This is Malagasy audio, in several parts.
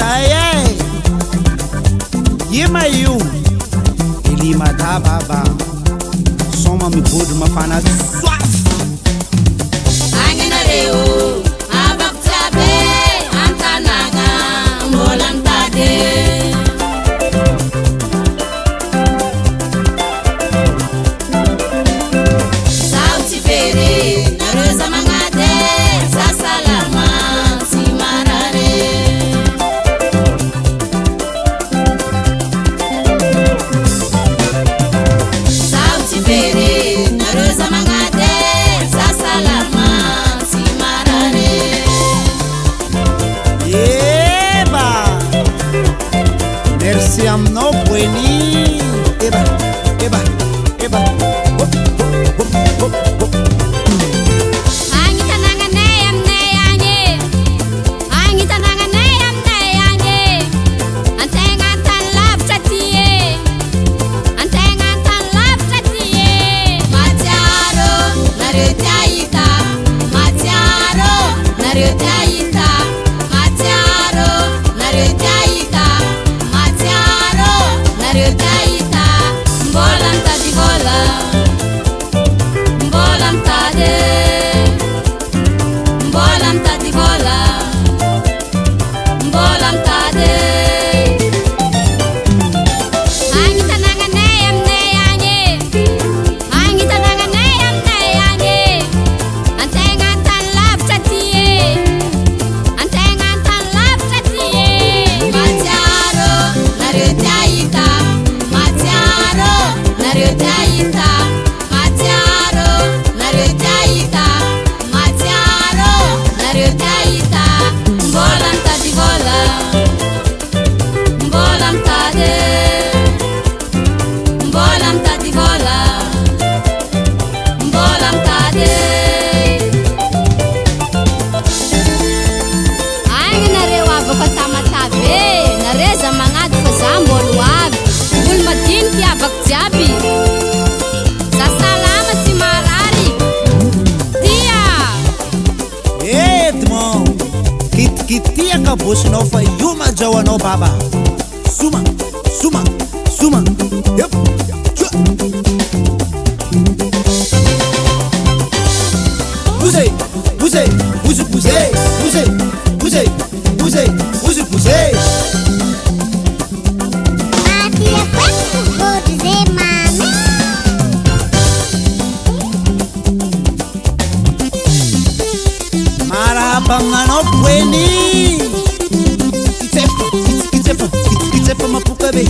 Saya Yema yu Ili Mada baba Soma mi bodu mafana swaf Angina reo Abak tabe Antanaga Molantade Merci amno bueni Eba, eba, eba Hop, hop, hop, hop, hop Kitia kabus no fa yuma jawa no baba Suma, suma, suma Yep Bouze, bouze, bouze, bouze Bouze, bouze, bouze, bouze, bouze Matia quanto vou dizer mami Marahaba ngano bueni Itefa mapuka be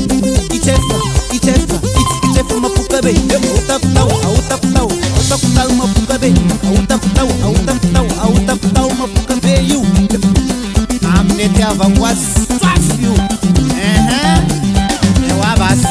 Itefa mapuka be Auta kutau mapuka be Auta kutau mapuka be you Amnete avangwa swaf you Ewabas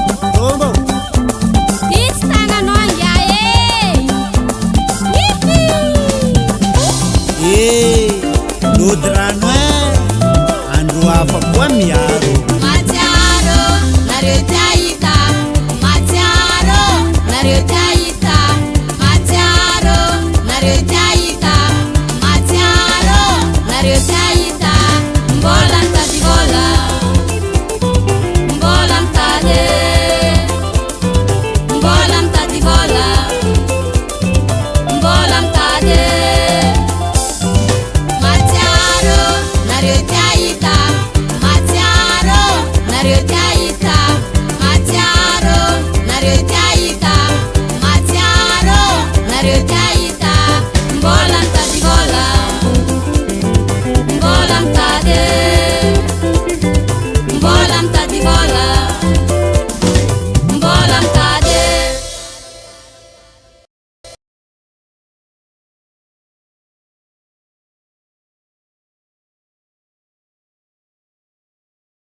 Rombo Istana nonga Nudra noe Andru afa kwa miaro Matiaro Narutaita Matiaro Narutaita Matiaro Narutaita Matiaro Narutaita Volanta di vola Volanta di vola Matiaro Narutaita Matiaro Narutaita Matiaro Narutaita Matiaro Narutaita Volanta di vola Volanta